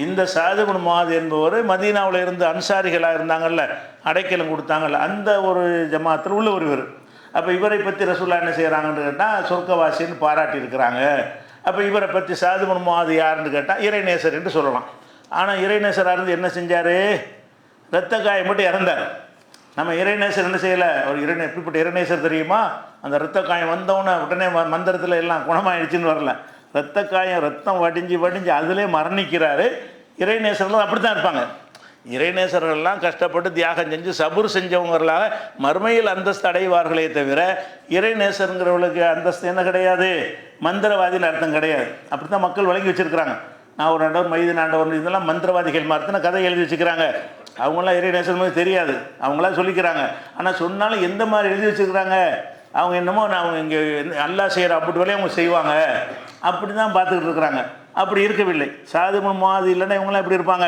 இந்த சாது இப்னு முஆத் என்பவர் மதீனாவில் இருந்து அன்சாரிகளாக இருந்தாங்கல்ல, அடைக்கலம் கொடுத்தாங்கல்ல, அந்த ஒரு ஜமாத்தில் உள்ள ஒருவர். அப்போ இவரை பற்றி ரசூலுல்லாஹ் என்ன செய்கிறாங்கன்னு கேட்டால், சொர்க்கவாசின்னு பாராட்டி இருக்கிறாங்க. அப்போ இவரை பற்றி சாது இப்னு முஆத் யாருன்னு கேட்டால் இறைநேசர் என்று சொல்லலாம். ஆனால் இறைநேசராக இருந்து என்ன செஞ்சார், இரத்த காயம் மட்டும் இறந்தார். நம்ம இறைநேசர் என்ன செய்யலை, ஒரு எப்படிப்பட்ட இறைநேசர் தெரியுமா, அந்த இரத்த காயம் வந்தவுடனே உடனே மந்திரத்தில் எல்லாம் குணமாயிடுச்சுன்னு வரல, இரத்த காயம் ரத்தம் வடிஞ்சு அதிலே மரணிக்கிறாரு. இறைநேசர்கள் அப்படி தான் இருப்பாங்க. இறைநேசர்கள்லாம் கஷ்டப்பட்டு தியாகம் செஞ்சு சபுர் செஞ்சவங்களாக மறுமையில் அந்தஸ்து அடைவார்களே தவிர, இறைநேசருங்கிறவர்களுக்கு அந்தஸ்து என்ன கிடையாது, மந்திரவாதின்னு அர்த்தம் கிடையாது. அப்படி தான் மக்கள் வழங்கி வச்சுருக்கிறாங்க. நான் ஒரு ஆண்டவர், மைதீன் ஆண்டவர், இதெல்லாம் மந்திரவாதிகள் மாதிரி கதை எழுதி வச்சுக்கிறாங்க. அவங்களாம் இறைநேசர் மாதிரி தெரியாது, அவங்களாம் சொல்லிக்கிறாங்க. ஆனால் சொன்னாலும் எந்த மாதிரி எழுதி வச்சுருக்கிறாங்க, அவங்க என்னமோ அவங்க இங்கே அல்லாஹ் செய்கிற அப்படி வேலையை அவங்க செய்வாங்க, அப்படி தான் பார்த்துக்கிட்டு இருக்கிறாங்க. அப்படி இருக்கவில்லை. சாது இப்னு முஆத் இல்லைன்னா இவங்களாம் எப்படி இருப்பாங்க,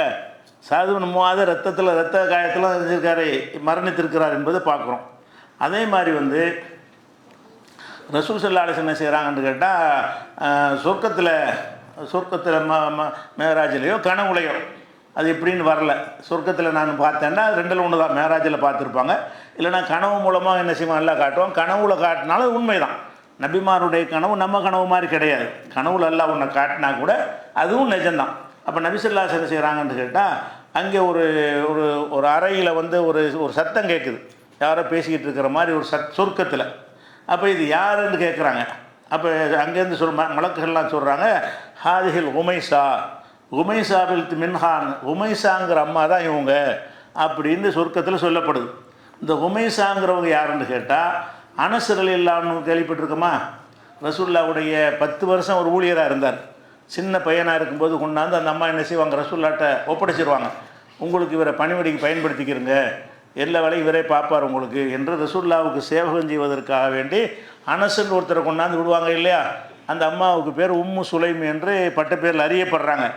சாது இப்னு முஆத் இரத்த காயத்தில் இருக்காரு, மரணித்திருக்கிறார் என்பதை பார்க்குறோம். அதே மாதிரி வந்து ரசூல் ஸல்லல்லாஹு அலைஹி வஸல்லம் என்ன செய்கிறாங்கன்னு கேட்டால், சொர்க்கத்தில் மேராஜிலையோ கனவுலையோ, அது எப்படின்னு வரல. சொர்க்கத்தில் நான் பார்த்தேன்னா 2ல் 1 தான், மேராஜில் பார்த்துருப்பாங்க, இல்லைனா கனவு மூலமாக என்ன செய்வாங்க, எல்லாம் காட்டுவாங்க. கனவுல காட்டினாலும் உண்மை தான். நபிமாருடைய கனவு நம்ம கனவு மாதிரி கிடையாது. கனவுல எல்லாம் ஒன்றை காட்டினா கூட அதுவும் நிஜம்தான். அப்போ நபி ஸல்லல்லாஹு அலைஹி வஸல்லம் என்ன செய்கிறாங்கன்னு கேட்டால், அங்கே ஒரு ஒரு அறையில் வந்து ஒரு சத்தம் கேட்குது, யாரோ பேசிக்கிட்டு இருக்கிற மாதிரி ஒரு சொர்க்கத்தில். அப்போ இது யாருன்னு கேட்குறாங்க. அப்போ அங்கேருந்து மலக்குகள்லாம் சொல்கிறாங்க, ஹாதிஹில் உமைசாபில் மின்ஹான், உமைசாங்கிற அம்மா தான் இவங்க அப்படின்னு சொர்க்கத்தில் சொல்லப்படுது. இந்த உமைசாங்கிறவங்க யாருன்னு கேட்டால், அனஸ் ரலியல்லாஹு அன்ஹு கேள்விப்பட்டிருக்கோமா, ரசூலுல்லாஹ்வுடைய 10 வருஷம் ஒரு ஊழியராக இருந்தார். சின்ன பையனாக இருக்கும்போது கொண்டாந்து அந்த அம்மா என்ன செய்வாங்க, ரசூலுல்லாஹ்ட்ட ஒப்படைச்சிருவாங்க, உங்களுக்கு இவரை பணிவிடைக்கு பயன்படுத்திக்கிறங்க, எல்லா வேலையும் இவரே பார்ப்பார் உங்களுக்கு என்று ரசூலுல்லாவுக்கு சேவகம் செய்வதற்காக வேண்டி அனஸ்ன்னு ஒருத்தரை கொண்டாந்து விடுவாங்க இல்லையா. அந்த அம்மாவுக்கு பேர் உம்மு சுலைம் என்று பட்ட பேரில் அறியப்படுறாங்க.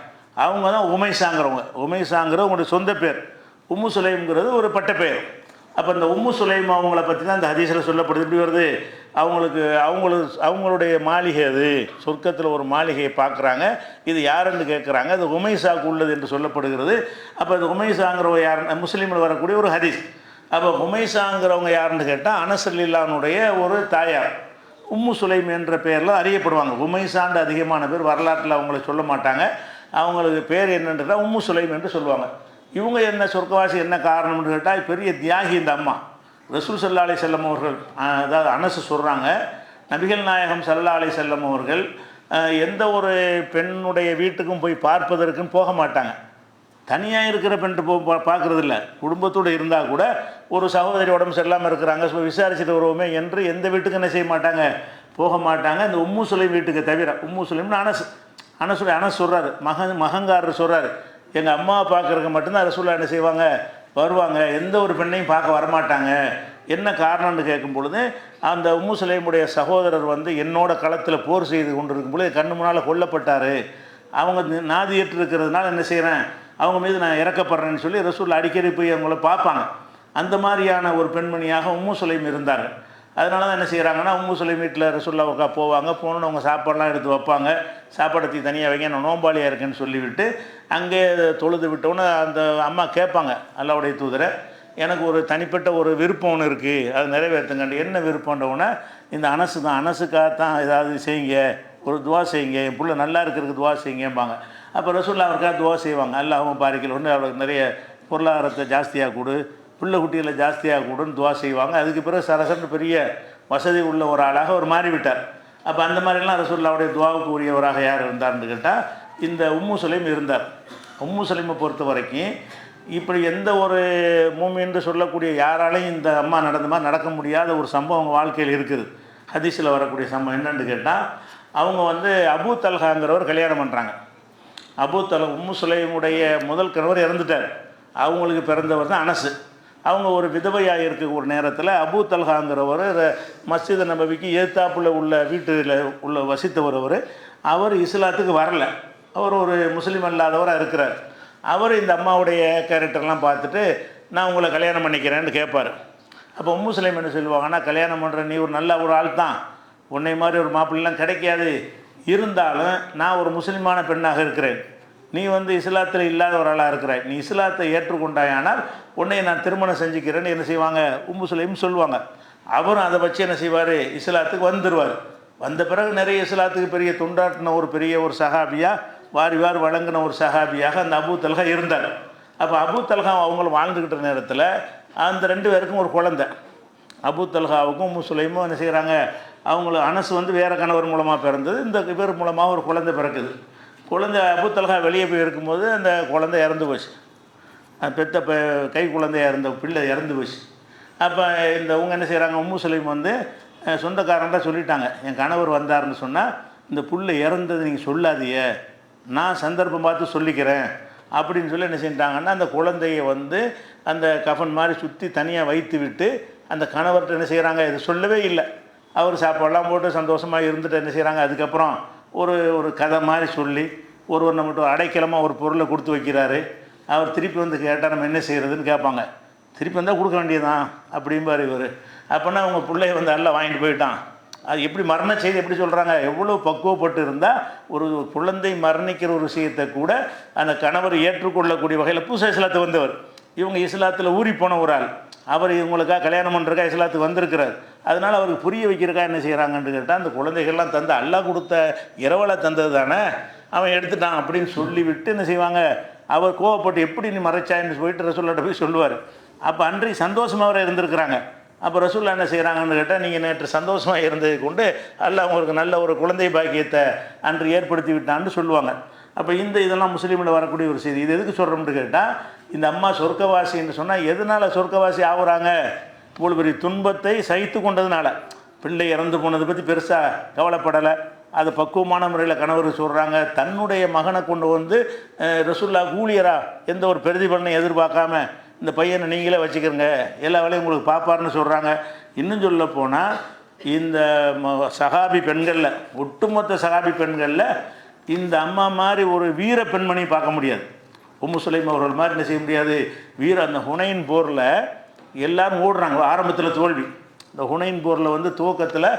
அவங்க தான் உமைசாங்கிறவங்க. உமைசாங்கிற உங்களுடைய சொந்த பேர். உம்மு சுலைம்ங்கிறது ஒரு பட்ட பெயர். அப்போ இந்த உம்மு சுலைம் அவங்கள பற்றி தான் இந்த ஹதீஸில் சொல்லப்படுது. இப்படி வருது, அவங்களுடைய மாளிகை, அது சொர்க்கத்தில் ஒரு மாளிகையை பார்க்குறாங்க. இது யாருன்னு கேட்குறாங்க. அது உமைசாக்கு உள்ளது என்று சொல்லப்படுகிறது. அப்போ அது உமைசாங்கிறவங்க யார், முஸ்லீமில் வரக்கூடிய ஒரு ஹதீஸ். அப்போ உமைசாங்கிறவங்க யாருன்னு கேட்டால் அனஸ் ரலியல்லாஹுடைய ஒரு தாயார் உம்மு சுலைம் என்ற பெயரில் அறியப்படுவாங்க. உமைசாண்டு அதிகமான பேர் வரலாற்றில் அவங்கள சொல்ல மாட்டாங்க. அவங்களுக்கு பேர் என்னன்றா உம்மு சுலைம் என்று சொல்லுவாங்க. இவங்க என்ன சொர்க்கவாசி என்ன காரணம்னு கேட்டால் பெரிய தியாகி இந்த அம்மா. ரசூல் ஸல்லல்லாஹு அலைஹி வஸல்லம் அவர்கள், அதாவது அனஸ் சொல்கிறாங்க, நபிகள் நாயகம் ஸல்லல்லாஹு அலைஹி வஸல்லம் அவர்கள் எந்த ஒரு பெண்ணுடைய வீட்டுக்கும் போய் பார்ப்பதற்குன்னு போக மாட்டாங்க. தனியாக இருக்கிற பெண்ட்டு பார்க்குறது இல்லை. குடும்பத்தோடு இருந்தால் கூட ஒரு சகோதரி உடம்பு சரியில்லாமல் இருக்கிறாங்க, விசாரிச்சுட்டு வருவோமே என்று எந்த வீட்டுக்கும் என்ன செய்ய மாட்டாங்க, போக மாட்டாங்க. இந்த உம்மு சுலைம் வீட்டுக்கு தவிர. உம்மு சுலைம்னு அனஸ் சொல்கிறாரு, மகங்காரர் சொல்கிறாரு, எங்கள் அம்மாவை பார்க்குறதுக்கு மட்டும்தான் ரசூலுல்லாஹ் என்ன செய்வாங்க, வருவாங்க. எந்த ஒரு பெண்ணையும் பார்க்க வரமாட்டாங்க. என்ன காரணம்னு கேட்கும் பொழுது, அந்த உம்மு சுலைமுடைய சகோதரர் என்னோட களத்தில் போர் செய்து கொண்டு இருக்கும் பொழுது கண்ணு முன்னால் கொல்லப்பட்டார். அவங்க நாதியற்று இருக்கிறதுனால என்ன செய்கிறேன், அவங்க மீது நான் இறக்கப்படுறேன்னு சொல்லி ரசூலுல்லாஹ் அடிக்கடி போய் அவங்கள பார்ப்பாங்க. அந்த மாதிரியான ஒரு பெண்மணியாக உம்மு சுலைம் இருந்தாங்க. அதனால தான் என்ன செய்கிறாங்கன்னா, உம்மு சுலைம் வீட்டில் ரசூலுல்லாஹ் போவாங்க. போகணுன்னு அவங்க சாப்பாடெலாம் எடுத்து வைப்பாங்க. சாப்பாடத்தை தனியாக வைங்க, நான் நோம்பாளியாக இருக்கேன்னு சொல்லிவிட்டு அங்கே தொழுது விட்டோன்னு அந்த அம்மா கேட்பாங்க, அல்லாஹ்வுடைய தூதரை, எனக்கு ஒரு தனிப்பட்ட ஒரு விருப்பம் ஒன்று இருக்குது, அது நிறைவேற்றுங்கண்டு. என்ன விருப்பன்றவுடனே, இந்த அனசுக்காகத்தான் ஏதாவது செய்யுங்க, ஒரு துவா செய்யுங்க, என் புள்ள நல்லா இருக்கிறதுக்கு துவா செய்யுங்கம்பாங்க. அப்போ ரசூலுல்லாஹ் அவருக்காக துவா செய்வாங்க. அல்லாஹ்வும் பாரிக்கல் ஒன்று, அவருக்கு நிறைய பொருளாதாரத்தை ஜாஸ்தியாக கொடு, பிள்ளை குட்டிகளை ஜாஸ்தியாக கொடுன்னு துவா செய்வாங்க. அதுக்கு பிறகு சரசன்னு பெரிய வசதி உள்ள ஒரு ஆளாக அவர் மாறிவிட்டார். அப்போ அந்த மாதிரிலாம் ரசூலுல்லாஹ்வுடைய துவாவுக்கு உரியவராக யார் இருந்தார்னு கேட்டால் இந்த உம்மு சுலைம் இருந்தார். உம்மு சுலைமை பொறுத்த வரைக்கும் இப்படி எந்த ஒரு மூமின்னு சொல்லக்கூடிய யாராலையும் இந்த அம்மா நடந்த மாதிரி நடக்க முடியாத ஒரு சம்பவம் அவங்க வாழ்க்கையில் இருக்குது. ஹதீஸில் வரக்கூடிய சம்பவம் என்னென்னு கேட்டால், அவங்க அபூ தல்ஹாங்கிறவர் கல்யாணம் பண்ணுறாங்க. உம்மு சுலைமுடைய முதல் கணவர் இறந்துட்டார். அவங்களுக்கு பிறந்தவர் தான் அனஸ். அவங்க ஒரு விதவையாக இருக்க ஒரு நேரத்தில் அபூ தல்ஹாங்கிறவர் மஸ்ஜித் நபவிக்கு ஏத்தாப்புல உள்ள வீட்டில் உள்ள வசித்தவர். அவர் இஸ்லாத்துக்கு வரல. அவர் ஒரு முஸ்லீம் அல்லாதவராக இருக்கிறார். அவர் இந்த அம்மாவுடைய கேரக்டர்லாம் பார்த்துட்டு நான் உங்களை கல்யாணம் பண்ணிக்கிறேன்னு கேட்பார். அப்போ உம்மு சுலைம் என்ன சொல்லுவாங்கன்னா, கல்யாணம் பண்ணுற நீ ஒரு நல்ல ஒரு ஆள் தான், உன்னை மாதிரி ஒரு மாப்பிள்ளைலாம் கிடைக்காது, இருந்தாலும் நான் ஒரு முஸ்லீமான பெண்ணாக இருக்கிறேன், நீ இஸ்லாத்தில் இல்லாத ஒரு ஆளாக இருக்கிறாய், நீ இஸ்லாத்தை ஏற்றுக்கொண்டாயானால் உன்னை நான் திருமணம் செஞ்சுக்கிறேன்னு என்ன செய்வாங்க, உம்மு சுலைம் சொல்லுவாங்க. அவரும் அதை வச்சு என்ன செய்வார், இஸ்லாத்துக்கு வந்துடுவார். வந்த பிறகு நிறைய இஸ்லாத்துக்கு பெரிய தொண்டாட்டின ஒரு பெரிய ஒரு சஹாபியாக வாரி வழங்கின ஒரு சஹாபியாக அந்த அபூ தல்ஹா இருந்தார். அப்போ அபூ தல்ஹா அவங்களும் வாழ்ந்துக்கிட்ட நேரத்தில் அந்த ரெண்டு பேருக்கும் ஒரு குழந்தை. அபூ தல்ஹாவுக்கும் உம்மு சுலைமும் என்ன செய்கிறாங்க, அவங்களுக்கு அனஸ் வேறு கணவர் மூலமாக பிறந்தது, இந்த இவர் மூலமாக ஒரு குழந்தை பிறக்குது. குழந்தை அபூ தல்ஹா வெளியே போய் இருக்கும்போது அந்த குழந்தை இறந்து போச்சு. பெத்த கை குழந்தையாக இருந்த பிள்ளை இறந்து போச்சு. அப்போ இந்த அவங்க என்ன செய்கிறாங்க, உம்மு சுலைம் சொந்தக்காரன்ட்ட சொல்லிட்டாங்க, என் கணவர் வந்தார்னு சொன்னால் இந்த புள்ளை இறந்தது நீங்கள் சொல்லாதீங்க, நான் சந்தர்ப்பம் பார்த்து சொல்லிக்கிறேன் அப்படின்னு சொல்லி என்ன செஞ்சிட்டாங்கன்னா, அந்த குழந்தையை அந்த கஃன் மாதிரி சுற்றி தனியாக வைத்து விட்டு அந்த கணவர்கிட்ட என்ன செய்கிறாங்க, இது சொல்லவே இல்லை. அவர் சாப்பாடெல்லாம் போட்டு சந்தோஷமாக இருந்துட்டு என்ன செய்கிறாங்க, அதுக்கப்புறம் ஒரு கதை மாதிரி சொல்லி ஒருவர் நம்மகிட்ட அடைக்கலமாக ஒரு பொருளை கொடுத்து வைக்கிறாரு. அவர் திருப்பி கேட்டால் நம்ம என்ன செய்கிறதுன்னு கேட்பாங்க. திருப்பி வந்தால் கொடுக்க வேண்டியதுதான் அப்படிம்பார் இவர். அப்போனா அவங்க பிள்ளைய எல்லாம் வாங்கிட்டு போயிட்டான். அது எப்படி மரண செய்தி எப்படி சொல்கிறாங்க, எவ்வளோ பக்குவப்பட்டு இருந்தால் ஒரு குழந்தை மரணிக்கிற ஒரு விஷயத்தை கூட அந்த கணவர் ஏற்றுக்கொள்ளக்கூடிய வகையில் புதுசாக இஸ்லாத்து வந்தவர். இவங்க இஸ்லாத்தில் ஊறி போன ஒரு ஆள். அவர் இவங்களுக்காக கல்யாணம் பண்ணுறக்கா இஸ்லாத்துக்கு வந்திருக்கிறார். அதனால் அவருக்கு புரிய வைக்கிறக்கா என்ன செய்கிறாங்கன்னு கேட்டால், அந்த குழந்தைகள்லாம் தந்து அல்லாஹ் கொடுத்த இரவலை தந்தது தானே, அவன் எடுத்துட்டான் அப்படின்னு சொல்லிவிட்டு என்ன செய்வாங்க, அவர் கோவப்பட்டு எப்படி நீ மறைச்சாயின்னு போயிட்டு ரசூலுல்லாஹ்ட்ட போய் சொல்லுவார். அப்போ அன்றைக்கு சந்தோஷமாக அவரை இருந்திருக்கிறாங்க. அப்போ ரசூலுல்லாஹ் என்ன செய்கிறாங்கன்னு கேட்டால், நீங்கள் நேற்று சந்தோஷமாக இருந்ததை கொண்டு அல்லாஹ் உங்களுக்கு நல்ல ஒரு குழந்தை பாக்கியத்தை அன்று ஏற்படுத்தி விட்டான்னு சொல்லுவாங்க. அப்போ இதெல்லாம் முஸ்லீமில் வரக்கூடிய ஒரு செய்தி. இது எதுக்கு சொல்கிறோம்னு கேட்டால், இந்த அம்மா சொர்க்கவாசின்னு சொன்னால் எதனால் சொர்க்கவாசி ஆகுறாங்க, இவ்வளோ பெரிய துன்பத்தை சகித்து கொண்டதுனால. பிள்ளை இறந்து போனதை பற்றி பெருசாக கவலைப்படலை. அது பக்குவமான முறையில் கணவர் சொல்கிறாங்க. தன்னுடைய மகனை கொண்டு ரசூலுல்லாஹ் ஊழியராக எந்த ஒரு பிரதிபலனை எதிர்பார்க்காம இந்த பையனை நீங்களே வச்சுக்கிறங்க, எல்லா வேலையும் உங்களுக்கு பார்ப்பாருன்னு சொல்கிறாங்க. இன்னும் சொல்ல போனால் இந்த சஹாபி பெண்களில், ஒட்டுமொத்த சஹாபி பெண்களில் இந்த அம்மா மாதிரி ஒரு வீர பெண்மணி பார்க்க முடியாது. உம்மு சுலைம் அவர்கள் மாதிரி என்ன செய்ய முடியாது. அந்த ஹுனைன் போரில் எல்லோரும் ஓடுறாங்க. ஆரம்பத்தில் தோல்வி, இந்த ஹுனைன் போரில் வந்து துவக்கத்தில்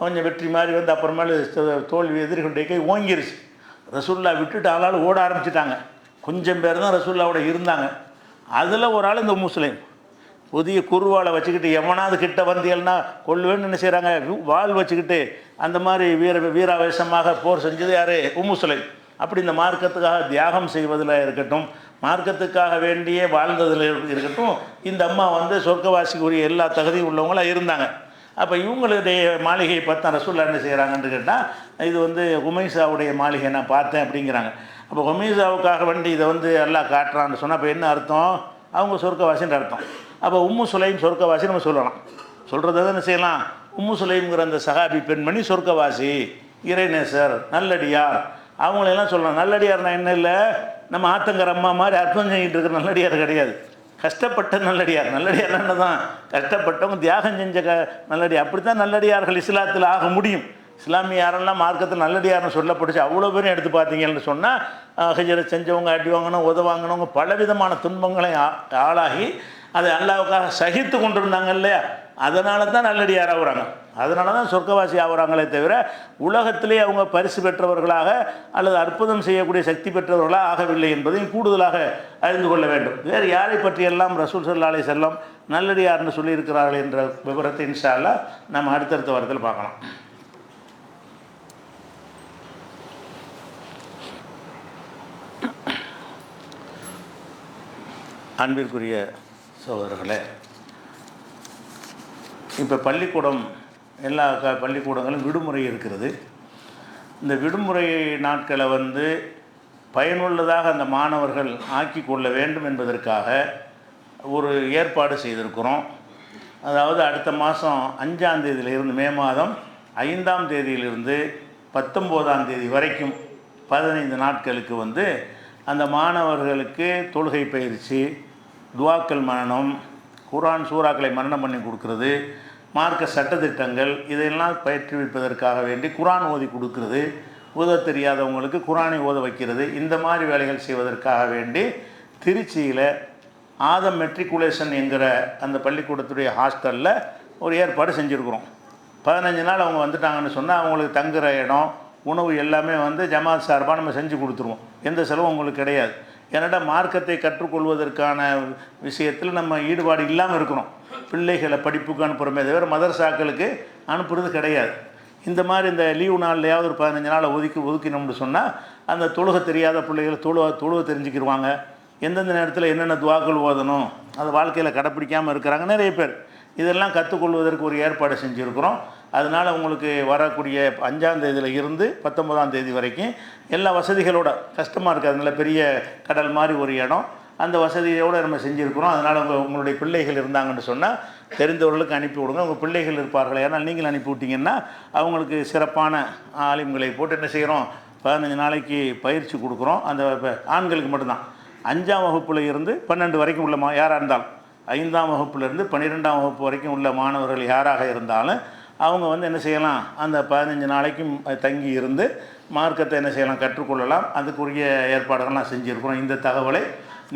கொஞ்சம் வெற்றி மாதிரி வந்து அப்புறமேல தோல்வி எதிர்கொண்டே கை ஓங்கிருச்சு. ரசூல்லா விட்டுட்டு ஆளாலும் ஓட ஆரம்பிச்சிட்டாங்க. கொஞ்சம் பேர் தான் ரசூல்லாவோட இருந்தாங்க. அதில் ஒரு ஆள் இந்த உம்மு சுலைம் புதிய குருவாலை வச்சுக்கிட்டு எவனாவது கிட்ட வந்தியல்னா கொள்ளுவேன்னு என்ன செய்கிறாங்க, வாள் வச்சுக்கிட்டு அந்த மாதிரி வீராவேசமாக போர் செஞ்சது யார்? உம்மு சுலைம். அப்படி இந்த மார்க்கத்துக்காக தியாகம் செய்வதில் இருக்கட்டும், மார்க்கத்துக்காக வேண்டியே வாழ்ந்ததில் இருக்கட்டும், இந்த அம்மா வந்து சொர்க்கவாசிக்குரிய எல்லா தகுதியும் உள்ளவங்களாக இருந்தாங்க. அப்போ இவங்களுடைய மாளிகையை பார்த்தா ரசூல்லா என்ன செய்கிறாங்கன்னு கேட்டால், இது வந்து உமைசாவுடைய மாளிகை நான் பார்த்தேன் அப்படிங்கிறாங்க. அப்போ உமைசாவுக்காக வேண்டி இதை வந்து எல்லாம் காட்டுறான்னு சொன்னால் அப்போ என்ன அர்த்தம்? அவங்க சொர்க்கவாசின்ற அர்த்தம். அப்போ உம்மு சுலைம் சொர்க்கவாசி நம்ம சொல்லலாம். சொல்கிறத என்ன செய்யலாம்? உம்மு சுலைம்ங்கிற அந்த சஹாபி பெண்மணி சொர்க்கவாசி, இறைநேசர், நல்லடியார், அவங்களெல்லாம் சொல்லலாம். நல்லடியார்னா என்ன இல்லை, நம்ம ஆத்தங்கர அம்மா மாதிரி அர்த்தம் செஞ்சுட்டு இருக்கிற நல்லடியார் கிடையாது. கஷ்டப்பட்ட நல்லடியார். நல்லடியார் என்ன தான் கஷ்டப்பட்டவங்க தியாகம் செஞ்ச நல்லடியார். அப்படி தான் நல்லடியார்கள் இஸ்லாத்தில் ஆக முடியும். இஸ்லாமிய யாரெல்லாம் மார்க்கத்தில் நல்லடியார்னு சொல்லப்பட்டுச்சு அவ்வளோ பேரும் எடுத்து பார்த்தீங்கன்னு சொன்னால், ஹிஜ்ரத் செஞ்சவங்க, அடி வாங்கினவங்க, உதவாங்கினவங்க, பலவிதமான துன்பங்களை ஆளாகி அதை அல்லாவுக்காக சகித்து கொண்டு இருந்தாங்க இல்லையா, அதனால தான் நல்லடியார் ஆகுறாங்க. அதனால தான் சொர்க்கவாசி ஆகுறாங்களே தவிர உலகத்திலே அவங்க பரிசு பெற்றவர்களாக அல்லது அற்புதம் செய்யக்கூடிய சக்தி பெற்றவர்களாக ஆகவில்லை என்பதையும் கூடுதலாக அறிந்து கொள்ள வேண்டும். வேறு யாரை பற்றியெல்லாம் ரசூல் ஸல்லல்லாஹு அலைஹி வஸல்லம் நல்லடியார்னு சொல்லியிருக்கிறார்கள் என்ற விவரத்தை இன்ஷா அல்லாஹ் நம்ம அடுத்தடுத்த வாரத்தில் பார்க்கலாம். அன்பிற்குரிய சகோதரர்களே, இப்போ பள்ளிக்கூடம் எல்லா பள்ளிக்கூடங்களும் விடுமுறை இருக்கிறது. இந்த விடுமுறை நாட்களை வந்து பயனுள்ளதாக அந்த மாணவர்கள் ஆக்கி கொள்ள வேண்டும் என்பதற்காக ஒரு ஏற்பாடு செய்திருக்கிறோம். அதாவது அடுத்த மாதம் 5ஆம் தேதியிலிருந்து, மே மாதம் 5ஆம் தேதியிலிருந்து 19ஆம் தேதி வரைக்கும் 15 நாட்களுக்கு வந்து அந்த மாணவர்களுக்கு தொழுகை பயிற்சி, துவாக்கள் மனனம், குர்ஆன் சூறாக்களை மனனம் பண்ணி கொடுக்கறது, மார்க்க சட்டத்திட்டங்கள் இதையெல்லாம் பயிற்றுவிப்பதற்காக வேண்டி குர்ஆன் ஓதி கொடுக்கறது, ஓத தெரியாதவங்களுக்கு குர்ஆனை ஓத வைக்கிறது, இந்த மாதிரி வேலைகள் செய்வதற்காக வேண்டி திருச்சியில் ஆதம் மெட்ரிகுலேஷன் என்கிற அந்த பள்ளிக்கூடத்துடைய ஹாஸ்டலில் ஒரு ஏற்பாடு செஞ்சுருக்குறோம். 15 நாள் அவங்க வந்துட்டாங்கன்னு சொன்னால் அவங்களுக்கு தங்குற இடம், உணவு எல்லாமே வந்து ஜமாத் சார்பாக நம்ம செஞ்சு கொடுத்துருவோம். எந்த செலவும் உங்களுக்கு கிடையாது. ஏன்னாடா மார்க்கத்தை கற்றுக்கொள்வதற்கான விஷயத்தில் நம்ம ஈடுபாடு இல்லாமல் இருக்கணும். பிள்ளைகளை படிப்புக்கு அனுப்புகிறோமே தவிர மதரசாக்களுக்கு அனுப்புறது கிடையாது. இந்த மாதிரி இந்த லீவு நாள்லையாவது ஒரு 15 நாளை ஒதுக்கினோம்னு சொன்னால் அந்த தொழுகை தெரியாத பிள்ளைகளை தொழுவ தெரிஞ்சுக்கிடுவாங்க. எந்தெந்த நேரத்தில் என்னென்ன துவாக்கள் ஓதணும் அது வாழ்க்கையில் கடைப்பிடிக்காமல் இருக்கிறாங்க நிறைய பேர். இதெல்லாம் கற்றுக்கொள்வதற்கு ஒரு ஏற்பாடு செஞ்சுருக்கிறோம். அதனால் உங்களுக்கு வரக்கூடிய 5ஆம் தேதியில் இருந்து 19ஆம் தேதி வரைக்கும் எல்லா வசதிகளோட, கஷ்டமாக இருக்காது, நல்ல பெரிய கடல் மாதிரி ஒரு இடம், அந்த வசதியோடு நம்ம செஞ்சுருக்கிறோம். அதனால் உங்களுடைய பிள்ளைகள் இருந்தாங்கன்னு சொன்னால் தெரிந்தவர்களுக்கு அனுப்பி விடுங்க. உங்கள் பிள்ளைகள் இருப்பார்கள், ஏன்னால் நீங்கள் அனுப்பி விட்டிங்கன்னா அவங்களுக்கு சிறப்பான ஆலிம்களை போட்டு என்ன செய்கிறோம், 15 நாளைக்கு பயிற்சி கொடுக்குறோம். அந்த ஆண்களுக்கு மட்டும்தான். 5ஆம் வகுப்பில் இருந்து 12 வரைக்கும் உள்ள யாராக இருந்தாலும், 5ஆம் வகுப்புலேருந்து 12ஆம் வகுப்பு வரைக்கும் உள்ள மாணவர்கள் யாராக இருந்தாலும் அவங்க வந்து என்ன செய்யலாம், அந்த 15 நாளைக்கும் தங்கி இருந்து மார்க்கத்தை என்ன செய்யலாம், கற்றுக்கொள்ளலாம். அதுக்குரிய ஏற்பாடுகள்லாம் செஞ்சுருக்கிறோம். இந்த தகவலை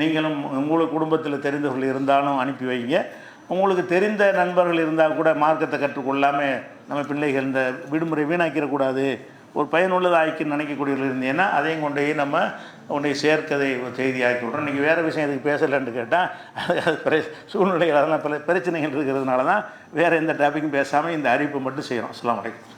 நீங்களும் உங்களுக்கு குடும்பத்தில் தெரிந்தவர்கள் இருந்தாலும் அனுப்பி வைங்க. உங்களுக்கு தெரிந்த நண்பர்கள் இருந்தால் கூட மார்க்கத்தை கற்றுக்கொள்ளாமல் நம்ம பிள்ளைகள் இந்த விடுமுறை வீணாக்கிடக்கூடாது, ஒரு பயனுள்ளதாக்கி நினைக்கக்கூடியவர்கள் இருந்தீங்கன்னா அதையும் கொண்டு சேர்க்கதை செய்தி ஆக்கி விட்றோம். இன்றைக்கி வேறு விஷயம் இதுக்கு பேசலைன்னு கேட்டால் அது சூழ்நிலைகள் அதெல்லாம் பல பிரச்சனைகள் இருக்கிறதுனால தான் வேறு எந்த டாப்பிக்கும் பேசாமல் இந்த அறிவிப்பை மட்டும் செய்கிறோம். அஸ்ஸலாமு அலைக்கும்.